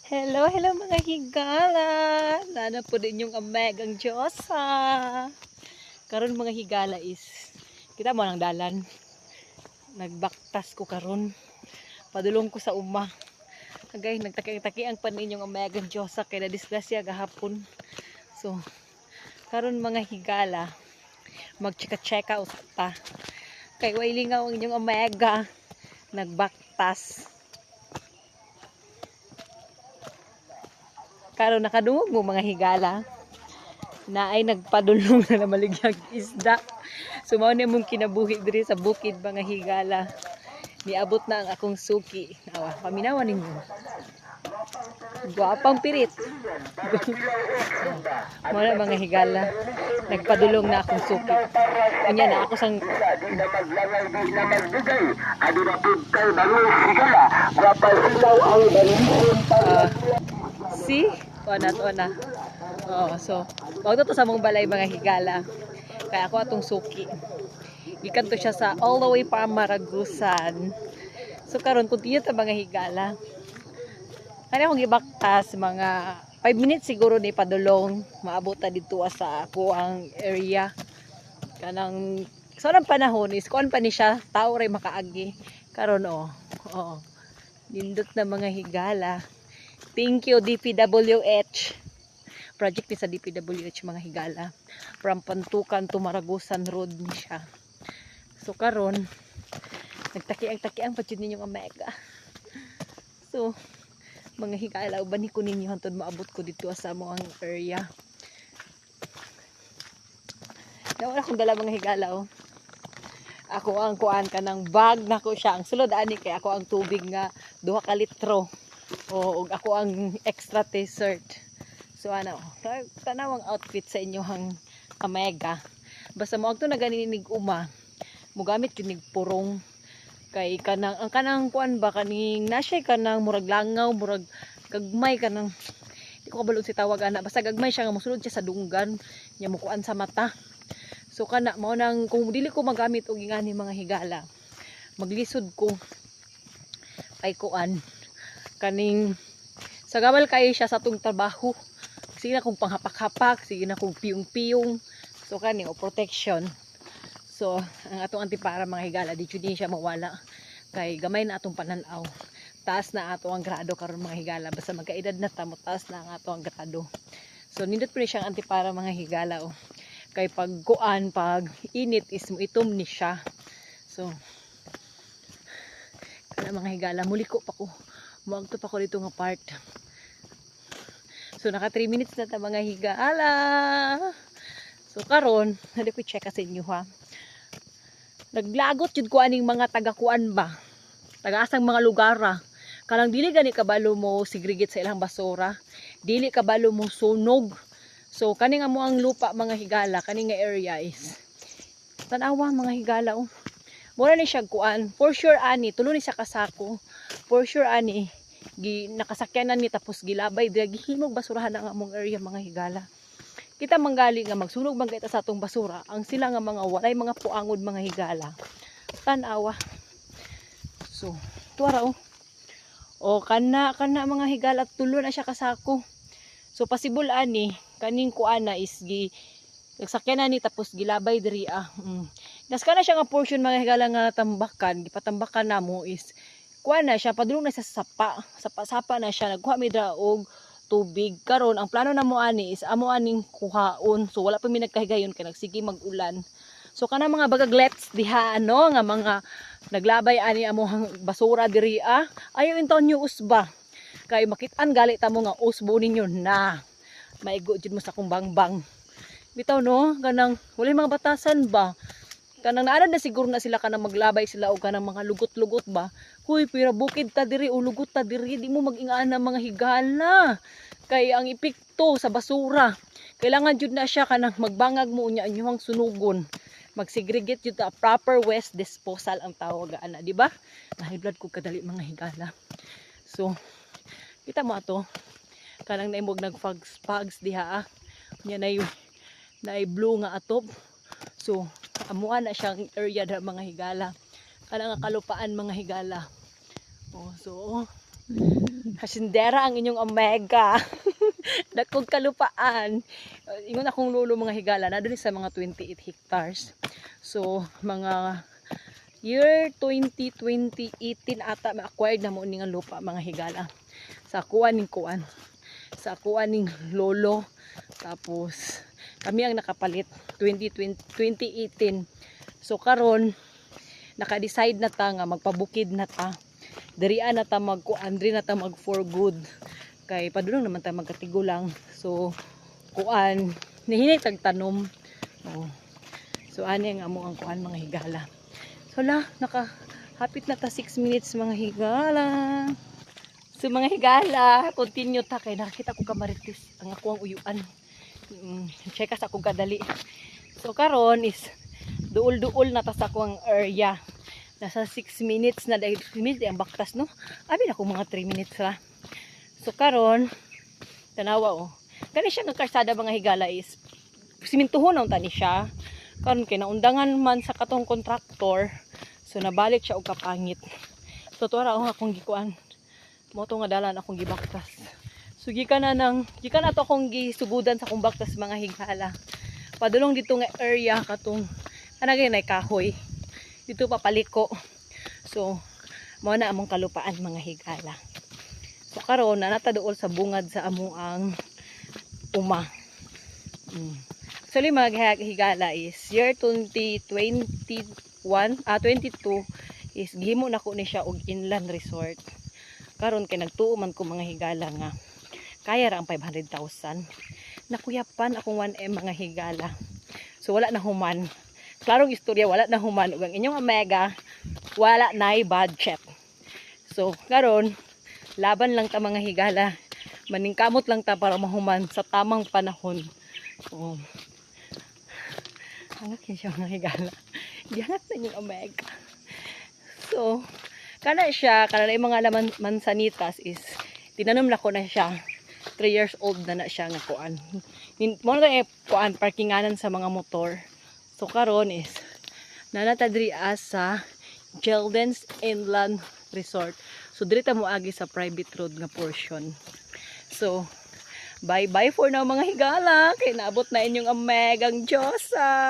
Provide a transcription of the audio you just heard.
Hello, hello mga higala. Nana po din yung amegang Diyosa. Karon mga higala is kita mo nang dalan. Nagbaktas ko karon. Padulong ko sa uma. Agay nagtaki-taki ang panin yung amegang Diyosa kay na disgrasya gahapon. So karon mga higala magchika-cheka usap ta. Kay wailingaw ang inyong omega nagbaktas. Karon nakadungog mo mga higala na ay nagpadulong na maligyag isda. So mao ni mong kinabuhi diri sa bukid mga higala. Niabot na ang akong suki. Awa, paminawan ninyo. Guwapang pirit. Mao na mga higala. Nagpadulong na akong suki. Unya na ako sang see? O na. Oh, so, wag to sa mong balay mga higala. Kaya ako atong suki. Gikan to siya sa all the way pa Maragusan. So karon continue ta mga higala. Kani akong gibaktas mga 5 minutes siguro ni padulong maabot ta dito sa ako ang area. Kanang sa so, panahon is kuan pa ni siya tao ray makaagi. Karon oh. Nindot na mga higala. Thank you DPWH. Project ni sa DPWH mga higala. From Pantukan to Maragusan Road ni siya. So karon nagtaki-ang pa jud ninyong omega. So mga higala uban ni ko ninyo hantod maabot ko dito sa mo ang area. Nawala akong dala mga higala oh. Ako ang kuan kanang bag nako siya. Ang sulod ani kay ako ang tubig nga 2 ka litro. O ako ang extra t-shirt. So ano, tanawang outfit sa inyong omega. Basta mo agto na ganinig uma. Mugamit kinig purong kay kanang ang kanang kuan ba kaning nasay kanang murag langaw, murag gagmay kanang di ko kabalo si tawag ana. Basta gagmay siya nga mosulod siya sa dunggan, nya mukuan sa mata. So kana mao nang kung dili ko magamit og ingani mga higala. Maglisod ko kay kuan kaning sagabal kay siya sa atong trabaho. Sige na kung panghapak-hapak, sige na kung piyong-piyong. So kani o protection. So ang atong antipara mga higala di jud siya mawala. Kay gamay na atong pananaw. Taas na ato ang grado karon mga higala basta magkaedad na ta mo taas na ang ato ang grado. So nindot pa siyang antipara mga higala oh. Kay pag kuan pag init is mo itom ni siya. So kana mga higala muliko pa ko. Muagto pa ko dito nga part. So naka 3 minutes na ta mga higala. So karon, nali ko check sa inyo ha. Naglagot jud ko aning mga taga-kuan ba. Taga-asang mga lugar. Kanang dili gani kabalo mo segregate sa ilang basura. Dili kabalo mo sunog. So kani nga mo ang lupa mga higala, kani nga area is tanawa mga higala oh. Mura ni siya kuan. For sure ani, tulo ni siya kasako. For sure ani, nakasakyanan ni tapos gilabay dira gihimog basurahan ang among area mga higala. Kita manggali nga magsunog man kita sa atong basura. Ang sila nga mga walay mga puangod mga higala. Tanawa. So, tuara oh. O kana mga higala tulo na siya kasako. So possible ani kaning kuana is nagsakyanan ni tapos gilabay diri Das kana siya nga portion mga higala nga tambakan, gipatambakan namo is kuha na siya, padulong na siya sa sapa. Sapa-sapa na siya, nagkuha mi dra og tubig. Karon ang plano namo ani is amo aning kuhaon. So wala pa mi nagkahigayon kay nagsige mag-ulan. So kana mga bagaglets diha ano nga mga naglabay ani amo basura diri Ayo intaw nyo usba. Kay makit-an gali ta mo nga usbo ninyo na. Maigo jud mo sa kong bangbang. Bitaw no, kanang wala mga batasan ba. Kanang naanad na siguro na sila kanang maglabay sila o kanang mga lugot-lugot ba. Huy, pira bukid ta diri o lugot ta diri, di mo mag-ingaan ng mga higala. Kay ang epekto sa basura. Kailangan jud na siya kanang magbangag mo unya inyong sunugon. Mag-segregate jud ta proper waste disposal ang tawag ana, di ba? Nahiblad ko kadali mga higala. So, kita mo ato. Kanang naimog nag-fags diha Nya na blue nga atop. So, amuan na siyang area da mga higala. Kanang kalupaan mga higala. Oh, so Hasindera ang inyong omega. Dakog kalupaan. Ingon akong lolo mga higala na doon sa mga 28 hectares. So mga year 2018 ata ma-acquired na mo ning lupa mga higala. Sa kuan sa kuan ning lolo. Tapos kami ang nakapalit 2018. So karon naka-decide na ta nga magpabukid na ta. Dirian na ta magkuan, diri na ta mag for good. Kay padulong naman ta magkatigulang. So kuan nihinay tag tanom. Oh. So ani nga amo ang kuan mga higala. So nakahapit na ta 6 minutes mga higala. So mga higala, continue ta kay nakita ko kamaritis ang ako ang uyuan. Check sa akong kadali. So karon is duol-duol na ta sa akong area. Nasa 6 minutes na dahil 6 minutes ang baktas no. Abi na ko mga 3 minutes ra. So karon tanawa oh. Kani siya nga karsada mga higala is simintuhon na tani siya. Karon kay naundangan man sa katong kontraktor. So nabalik siya og kapangit. So tuwa akong gikuan. Mo to nga dalan akong gibaktas. So gikan na to akong gisugudan sa akong baktas mga higala. Padulong dito nga area katong kanagay na kahoy. Dito papaliko. So mo na among kalupaan mga higala. So karon na nataduol sa bungad sa amuang uma. Actually mga higala is year 2022 is gihimo na ko ni siya og inland resort. Karon kay nagtuo man ko mga higala nga kaya ra ang 500,000. Nakuyapan akong 1M mga higala. So wala na human. Klarong istorya wala na human ug ang inyong omega wala nay budget. So karon laban lang ta mga higala. Maningkamot lang ta para mahuman sa tamang panahon. So hangat siya mga higala. Gihangat na yung omega. So kana yung mga laman mansanitas is tinanom na ko na siya. 3 years old na siya nga kuan. Mo na kuan parkinganan sa mga motor. So karon is nanata diri sa Gildens Inland Resort. So diri ta moagi sa private road nga portion. So bye bye for now mga higala. Kay naabot na inyong omegang Diyosa.